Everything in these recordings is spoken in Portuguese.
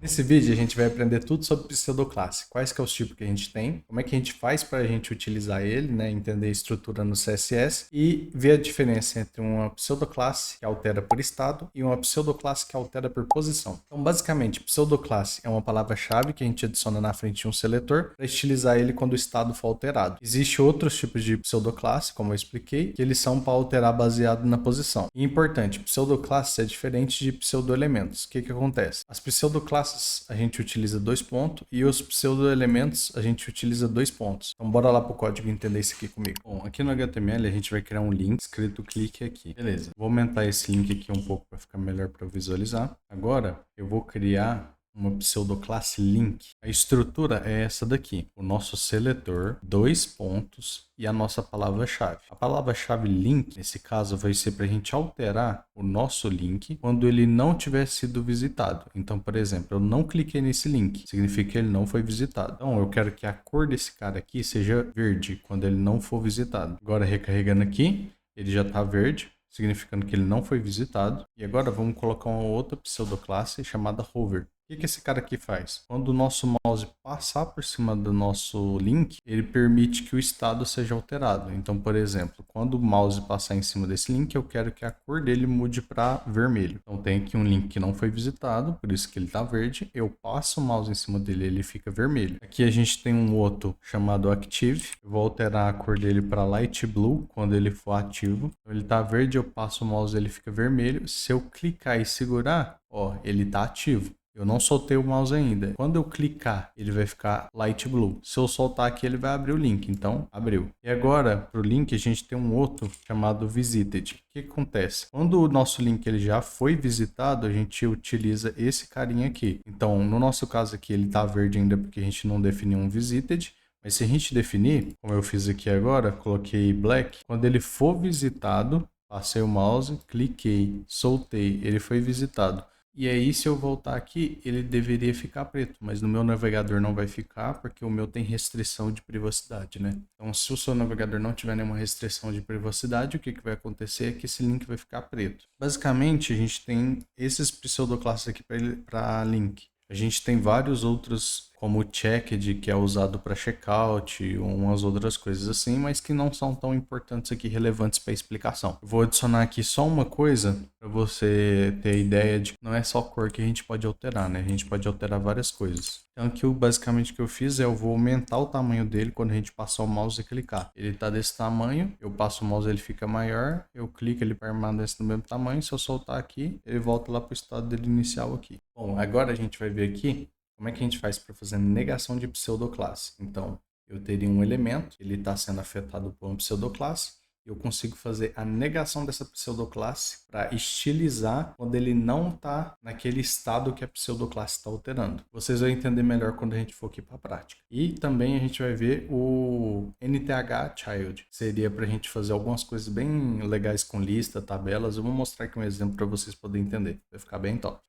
Nesse vídeo a gente vai aprender tudo sobre pseudoclasse, quais que é os tipos que a gente tem, como é que a gente faz para a gente utilizar ele, né, entender a estrutura no CSS e ver a diferença entre uma pseudoclasse que altera por estado e uma pseudoclasse que altera por posição. Então, basicamente, pseudoclasse é uma palavra-chave que a gente adiciona na frente de um seletor para estilizar ele quando o estado for alterado. Existem outros tipos de pseudoclasse, como eu expliquei, que eles são para alterar baseado na posição. E importante, pseudoclasse é diferente de pseudoelementos. O que acontece? As pseudoclasses a gente utiliza dois pontos e os pseudoelementos a gente utiliza dois pontos. Então bora lá pro código entender isso aqui comigo. Bom, aqui no HTML a gente vai criar um link escrito clique aqui. Beleza, vou aumentar esse link aqui um pouco para ficar melhor para visualizar. Agora eu vou criar uma pseudoclasse link. A estrutura é essa daqui. O nosso seletor, dois pontos e a nossa palavra-chave. A palavra-chave link, nesse caso, vai ser para a gente alterar o nosso link quando ele não tiver sido visitado. Então, por exemplo, eu não cliquei nesse link, significa que ele não foi visitado. Então, eu quero que a cor desse cara aqui seja verde quando ele não for visitado. Agora, recarregando aqui, ele já está verde, significando que ele não foi visitado. E agora vamos colocar uma outra pseudoclasse chamada hover. O que esse cara aqui faz? Quando o nosso mouse passar por cima do nosso link, ele permite que o estado seja alterado. Então, por exemplo, quando o mouse passar em cima desse link, eu quero que a cor dele mude para vermelho. Então, tem aqui um link que não foi visitado, por isso que ele está verde. Eu passo o mouse em cima dele, ele fica vermelho. Aqui a gente tem um outro chamado Active. Eu vou alterar a cor dele para Light Blue quando ele for ativo. Então, ele está verde, eu passo o mouse, ele fica vermelho. Se eu clicar e segurar, ó, ele está ativo. Eu não soltei o mouse ainda. Quando eu clicar, ele vai ficar light blue. Se eu soltar aqui, ele vai abrir o link. Então, abriu. E agora, para o link, a gente tem um outro chamado visited. O que acontece? Quando o nosso link ele já foi visitado, a gente utiliza esse carinha aqui. Então, no nosso caso aqui, ele está verde ainda porque a gente não definiu um visited. Mas se a gente definir, como eu fiz aqui agora, coloquei black. Quando ele for visitado, passei o mouse, cliquei, soltei, ele foi visitado. E aí, se eu voltar aqui, ele deveria ficar preto, mas no meu navegador não vai ficar, porque o meu tem restrição de privacidade, né? Então, se o seu navegador não tiver nenhuma restrição de privacidade, o que vai acontecer é que esse link vai ficar preto. Basicamente, a gente tem esses pseudoclasses aqui para link. A gente tem vários outros, como o checked, que é usado para checkout, e umas outras coisas assim, mas que não são tão importantes aqui, relevantes para a explicação. Eu vou adicionar aqui só uma coisa para você ter a ideia de que não é só cor que a gente pode alterar, né? A gente pode alterar várias coisas. Então aqui basicamente o que eu fiz é eu vou aumentar o tamanho dele quando a gente passar o mouse e clicar. Ele está desse tamanho, eu passo o mouse, ele fica maior, eu clico, ele permanece do mesmo tamanho, se eu soltar aqui, ele volta lá para o estado dele inicial aqui. Bom, agora a gente vai ver aqui como é que a gente faz para fazer negação de pseudoclasse. Então, eu teria um elemento, ele está sendo afetado por uma pseudoclasse, eu consigo fazer a negação dessa pseudoclasse para estilizar quando ele não está naquele estado que a pseudoclasse está alterando. Vocês vão entender melhor quando a gente for aqui para a prática. E também a gente vai ver o NTH Child. Seria para a gente fazer algumas coisas bem legais com lista, tabelas. Eu vou mostrar aqui um exemplo para vocês poderem entender. Vai ficar bem top.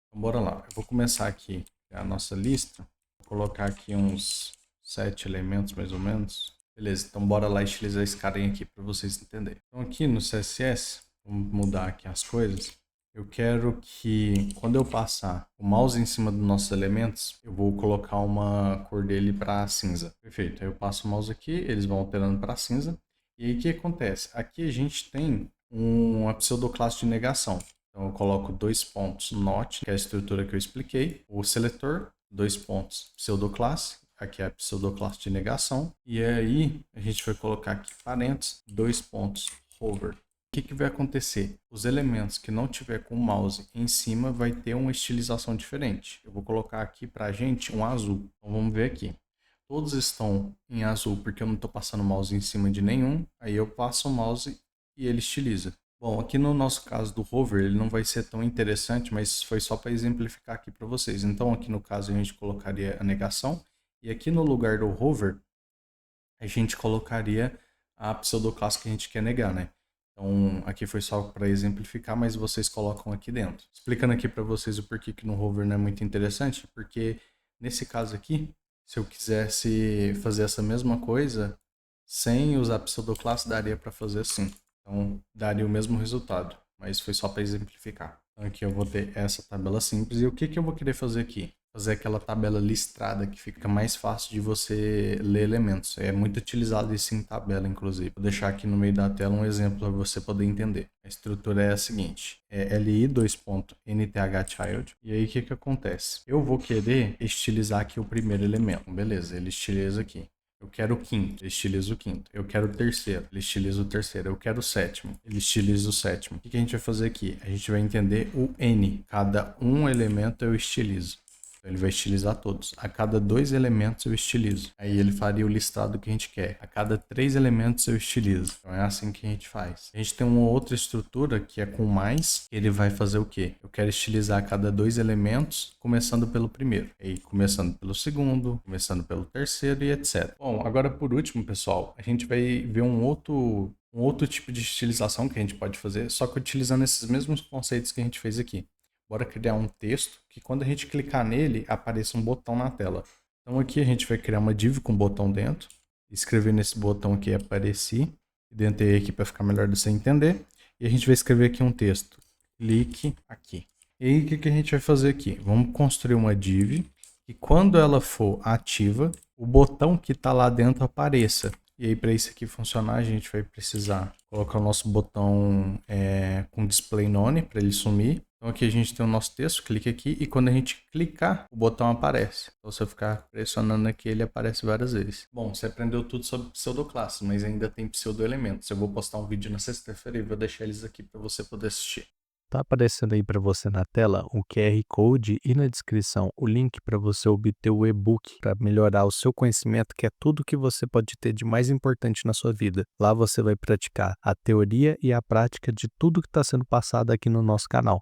Então, bora lá. Eu vou começar aqui a nossa lista. Vou colocar aqui uns 7 elementos mais ou menos. Beleza, então bora lá estilizar esse carinha aqui para vocês entenderem. Então aqui no CSS, vamos mudar aqui as coisas. Eu quero que quando eu passar o mouse em cima dos nossos elementos, eu vou colocar uma cor dele para cinza. Perfeito, aí eu passo o mouse aqui, eles vão alterando para cinza. E aí o que acontece? Aqui a gente tem uma pseudoclasse de negação. Então eu coloco dois pontos not, que é a estrutura que eu expliquei, o seletor, dois pontos pseudoclasse, aqui é a pseudoclasse de negação, e aí a gente vai colocar aqui parênteses, dois pontos hover. O que vai acontecer? Os elementos que não tiver com o mouse em cima vai ter uma estilização diferente. Eu vou colocar aqui pra gente um azul. Então vamos ver aqui. Todos estão em azul porque eu não estou passando o mouse em cima de nenhum. Aí eu passo o mouse e ele estiliza. Bom, aqui no nosso caso do hover, ele não vai ser tão interessante, mas foi só para exemplificar aqui para vocês. Então aqui no caso a gente colocaria a negação. E aqui no lugar do hover, a gente colocaria a pseudoclasse que a gente quer negar, né? Então, aqui foi só para exemplificar, mas vocês colocam aqui dentro. Explicando aqui para vocês o porquê que no hover não é muito interessante, porque nesse caso aqui, se eu quisesse fazer essa mesma coisa, sem usar pseudoclasse, daria para fazer assim. Então, daria o mesmo resultado, mas foi só para exemplificar. Então, aqui eu vou ter essa tabela simples. E o que eu vou querer fazer aqui? fazer aquela tabela listrada que fica mais fácil de você ler elementos. É muito utilizado isso em tabela, inclusive. Vou deixar aqui no meio da tela um exemplo para você poder entender. A estrutura é a seguinte: é li2.nthchild. E aí o que acontece? Eu vou querer estilizar aqui o primeiro elemento. Beleza, ele estiliza aqui. Eu quero o quinto, ele estiliza o quinto. Eu quero o terceiro, ele estiliza o terceiro. Eu quero o sétimo, ele estiliza o sétimo. O que a gente vai fazer aqui? A gente vai entender o N. Cada um elemento eu estilizo. Ele vai estilizar todos. A cada 2 elementos eu estilizo. Aí ele faria o listado que a gente quer. A cada 3 elementos eu estilizo. Então é assim que a gente faz. A gente tem uma outra estrutura que é com mais. Ele vai fazer o quê? Eu quero estilizar a cada 2 elementos, começando pelo primeiro. Aí começando pelo segundo, começando pelo terceiro e etc. Bom, agora por último, pessoal, a gente vai ver um outro tipo de estilização que a gente pode fazer, só que utilizando esses mesmos conceitos que a gente fez aqui. Bora criar um texto que quando a gente clicar nele, apareça um botão na tela. Então aqui a gente vai criar uma div com um botão dentro, escrever nesse botão aqui apareci, identei aqui para ficar melhor de você entender, e a gente vai escrever aqui um texto. Clique aqui. E aí o que a gente vai fazer aqui? Vamos construir uma div e quando ela for ativa, o botão que está lá dentro apareça. E aí para isso aqui funcionar, a gente vai precisar colocar o nosso botão com display none para ele sumir. Então aqui a gente tem o nosso texto, clique aqui e quando a gente clicar, o botão aparece. Então se eu ficar pressionando aqui, ele aparece várias vezes. Bom, você aprendeu tudo sobre pseudoclasses, mas ainda tem pseudoelementos. Eu vou postar um vídeo na sexta-feira e vou deixar eles aqui para você poder assistir. Tá aparecendo aí para você na tela o QR Code e na descrição o link para você obter o e-book para melhorar o seu conhecimento, que é tudo que você pode ter de mais importante na sua vida. Lá você vai praticar a teoria e a prática de tudo que está sendo passado aqui no nosso canal.